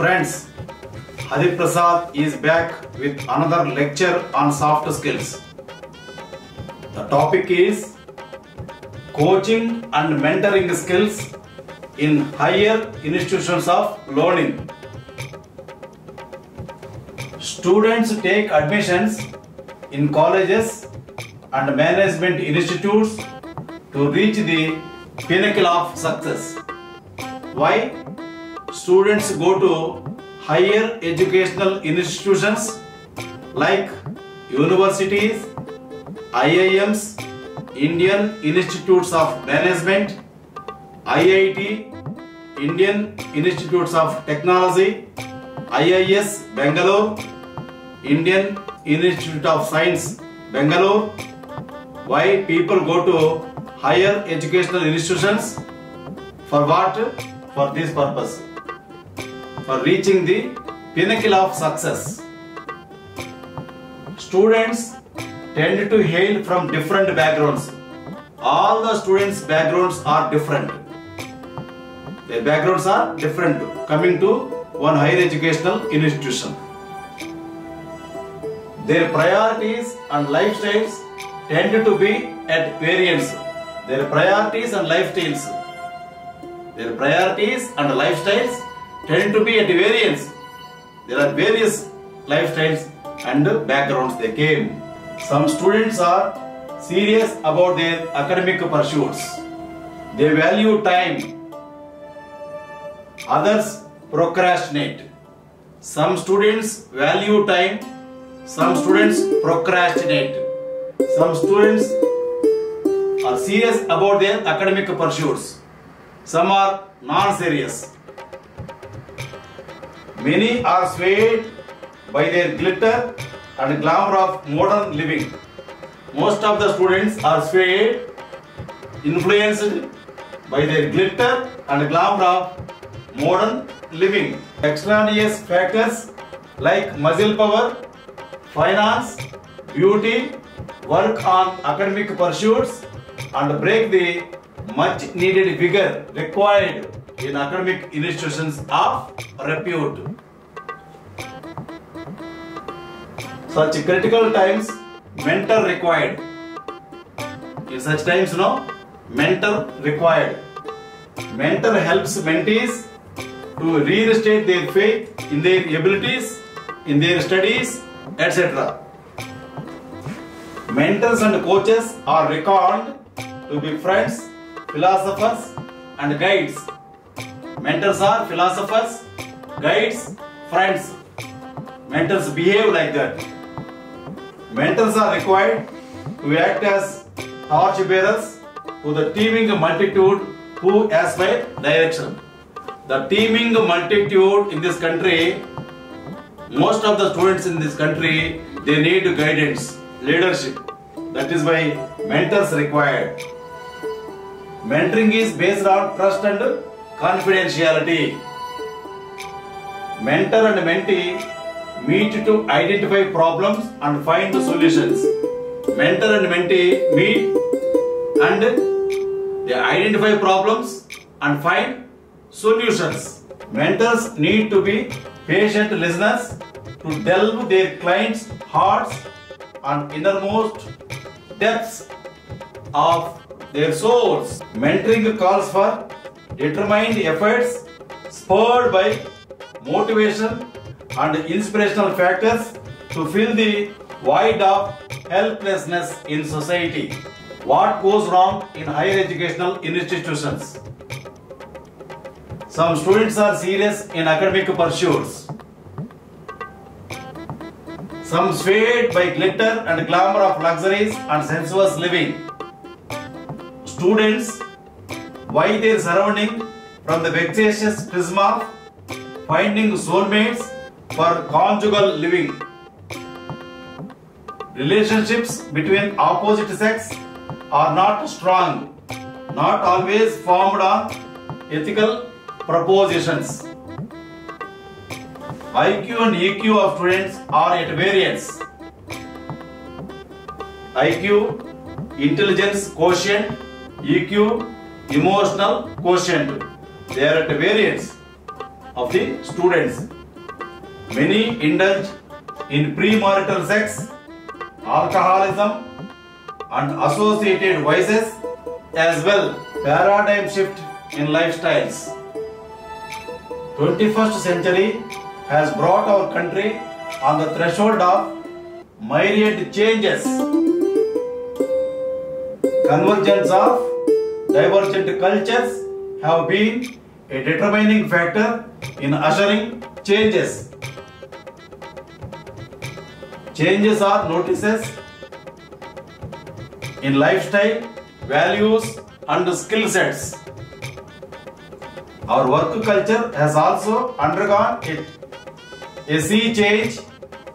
Friends, Hadip Prasad is back with another lecture on soft skills. The topic is coaching and mentoring skills in higher institutions of learning. Students take admissions in colleges and management institutes to reach the pinnacle of success. Why? Students go to higher educational institutions like universities, IIMs, Indian Institutes of Management, IIT, Indian Institutes of Technology, IIS Bangalore, Indian Institute of Science Bangalore. Why people go to higher educational institutions? For what? For this purpose. For reaching the pinnacle of success. Students tend to hail from different backgrounds. All the students' backgrounds are different. Their backgrounds are different coming to one higher educational institution. Their priorities and lifestyles tend to be at variance. Their priorities and lifestyles tend to be at variance. There are various lifestyles and backgrounds they came. Some students are serious about their academic pursuits. They value time. Others procrastinate. Some students value time. Some students procrastinate. Some students are serious about their academic pursuits. Some are non-serious. Many are swayed by their glitter and glamour of modern living. Most of the students are swayed, influenced by their glitter and glamour of modern living. Extraneous factors like muscle power, finance, beauty, work on academic pursuits and break the much needed vigor required in academic institutions of repute. Such critical times, mentor required. In such times, mentor required. Mentor helps mentees to reinstate their faith in their abilities, in their studies, etc. Mentors and coaches are reckoned to be friends, philosophers and guides. Mentors are philosophers, guides, friends. Mentors behave like that. Mentors are required to act as torch bearers to the teeming multitude who aspire direction. The teeming multitude in this country, most of the students in this country, they need guidance, leadership. That is why mentors required. Mentoring is based on trust and confidentiality. Mentor and mentee meet to identify problems and find solutions. Mentor and mentee meet and they identify problems and find solutions. Mentors need to be patient listeners to delve their clients' hearts and innermost depths of their souls. Mentoring calls for determined efforts spurred by motivation and inspirational factors to fill the void of helplessness in society. What goes wrong in higher educational institutions? Some students are serious in academic pursuits. Some swayed by glitter and glamour of luxuries and sensuous living. Students why their surrounding from the vexatious prism of finding soulmates for conjugal living. Relationships between opposite sex are not strong, not always formed on ethical propositions. IQ and EQ of students are at variance. IQ, intelligence quotient, EQ, emotional quotient. They are at variance. of the students. Many indulge in premarital sex, alcoholism and associated vices as well. Paradigm shift in lifestyles. 21st century has brought our country on the threshold of myriad changes. Convergence of divergent cultures have been a determining factor in ushering changes. Changes are noticed in lifestyle, values and skill sets. Our work culture has also undergone a sea change,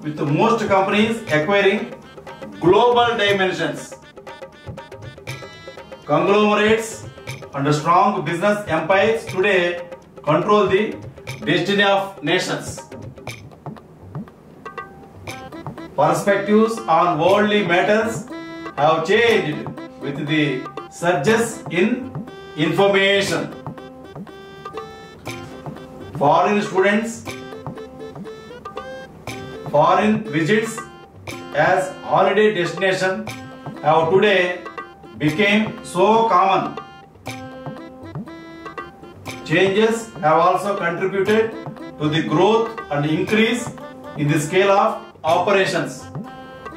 with most companies acquiring global dimensions. Conglomerates and strong business empires today control the destiny of nations. Perspectives on worldly matters have changed with the surges in information. Foreign visits as holiday destination have today become so common. Changes have also contributed to the growth and increase in the scale of operations.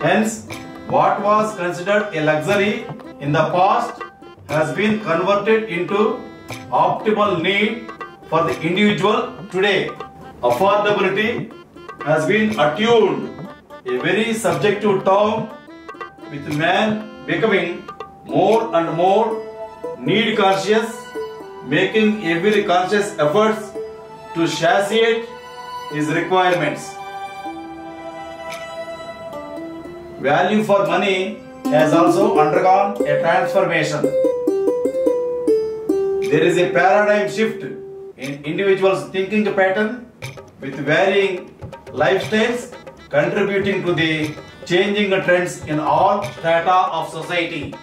Hence, what was considered a luxury in the past has been converted into optimal need for the individual today. Affordability has been attuned, a very subjective term, with man becoming more and more need conscious, making every conscious efforts to satiate his requirements. Value for money has also undergone a transformation. There is a paradigm shift in individuals' thinking pattern, with varying lifestyles contributing to the changing trends in all strata of society.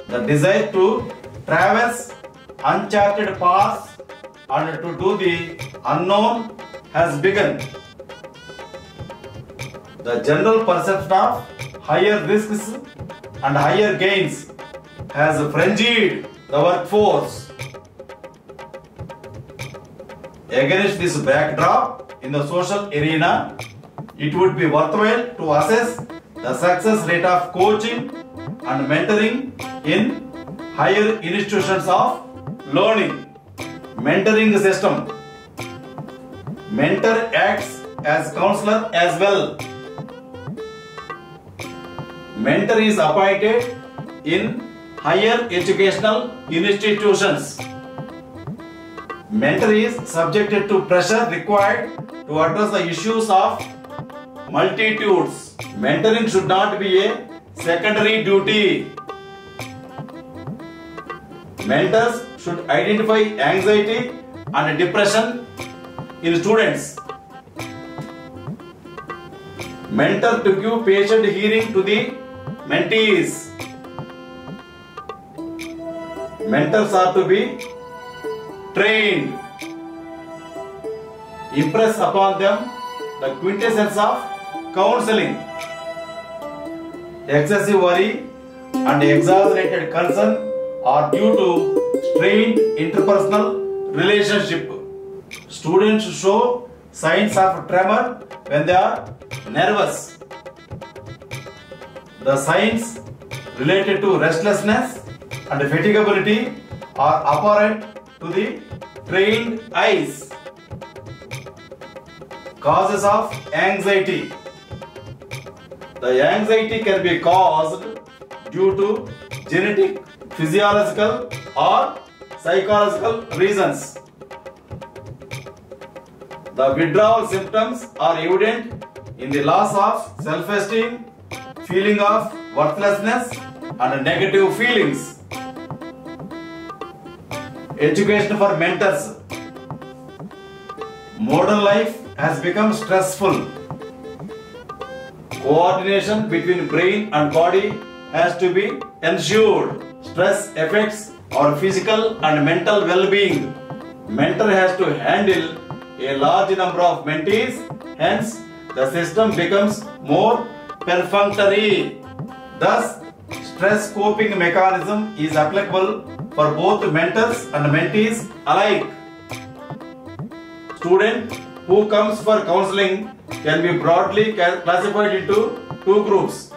The desire to traverse uncharted paths and to do the unknown has begun. The general perception of higher risks and higher gains has frenzied the workforce. Against this backdrop in the social arena, it would be worthwhile to assess the success rate of coaching and mentoring in higher institutions of learning. Mentoring system. Mentor acts as counselor as well. Mentor is appointed in higher educational institutions. Mentor is subjected to pressure required to address the issues of multitudes. Mentoring should not be a secondary duty. Mentors should identify anxiety and depression in students. Mentor to give patient hearing to the mentees. Mentors are to be trained. Impress upon them the quintessence of counseling. Excessive worry and exaggerated concern are due to strained interpersonal relationship. Students show signs of tremor when they are nervous. The signs related to restlessness and fatigability are apparent to the trained eyes. Causes of anxiety. The anxiety can be caused due to genetic, physiological or psychological reasons. The withdrawal symptoms are evident in the loss of self-esteem, feeling of worthlessness and negative feelings. Education for mentors. Modern life has become stressful. Coordination between brain and body has to be ensured. Stress affects our physical and mental well-being. Mentor has to handle a large number of mentees, hence the system becomes more perfunctory. Thus, stress coping mechanism is applicable for both mentors and mentees alike. Student who comes for counseling can be broadly classified into two groups.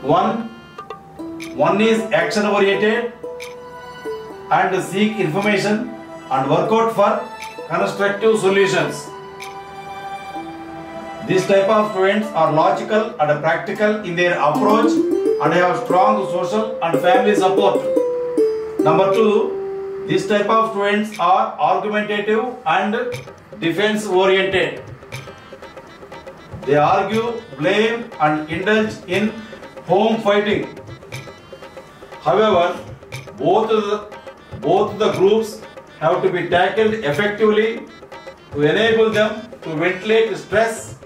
One is action oriented and seek information and work out for constructive solutions. This type of students are logical and practical in their approach and have strong social and family support. Number two, this type of students are argumentative and defense oriented. They argue, blame and indulge in home fighting. However, both the groups have to be tackled effectively to enable them to ventilate stress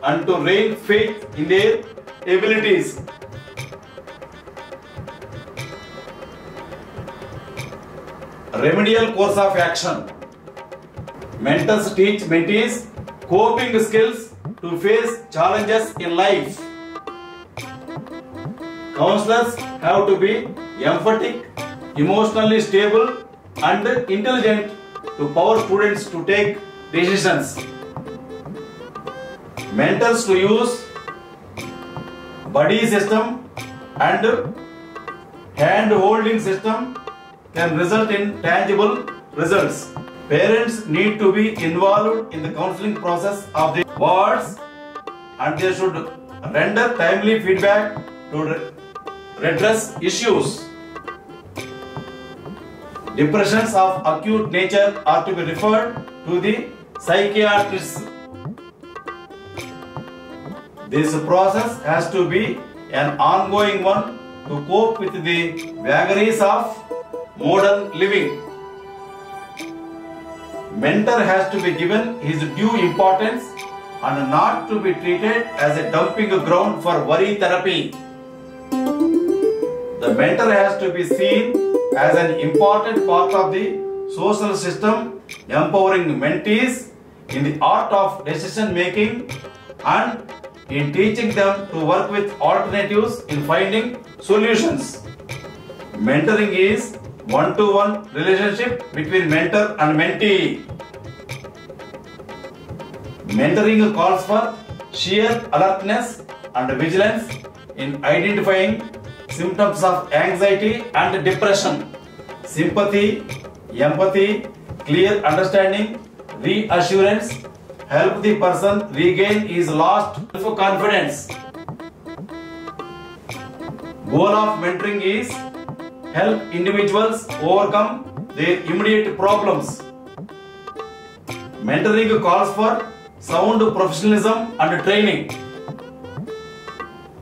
and to regain faith in their abilities. Remedial course of action. Mentors teach mentees coping skills to face challenges in life. Counselors have to be emphatic, emotionally stable and intelligent to power students to take decisions. Mentors to use buddy system and hand-holding system can result in tangible results. Parents need to be involved in the counseling process of the wards and they should render timely feedback to redress issues. Depressions of acute nature are to be referred to the psychiatrist. This process has to be an ongoing one to cope with the vagaries of modern living. Mentor has to be given his due importance and not to be treated as a dumping ground for worry therapy. The mentor has to be seen as an important part of the social system, empowering mentees in the art of decision making and in teaching them to work with alternatives in finding solutions. Mentoring is one-to-one relationship between mentor and mentee. Mentoring calls for sheer alertness and vigilance in identifying symptoms of anxiety and depression, sympathy, empathy, clear understanding, reassurance, help the person regain his lost self-confidence. Goal of mentoring is help individuals overcome their immediate problems. Mentoring calls for sound professionalism and training.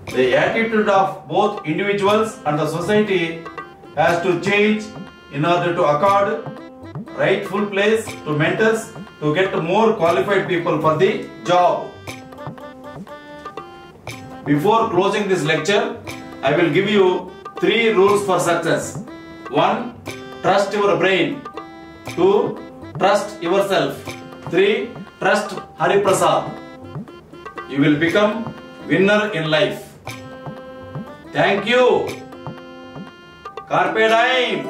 The attitude of both individuals and the society has to change in order to accord rightful place to mentors to get more qualified people for the job. Before closing this lecture, I will give you 3 rules for success. 1. Trust your brain. 2. Trust yourself. 3. Trust Hari Prasad. You will become winner in life. Thank you. Carpe diem.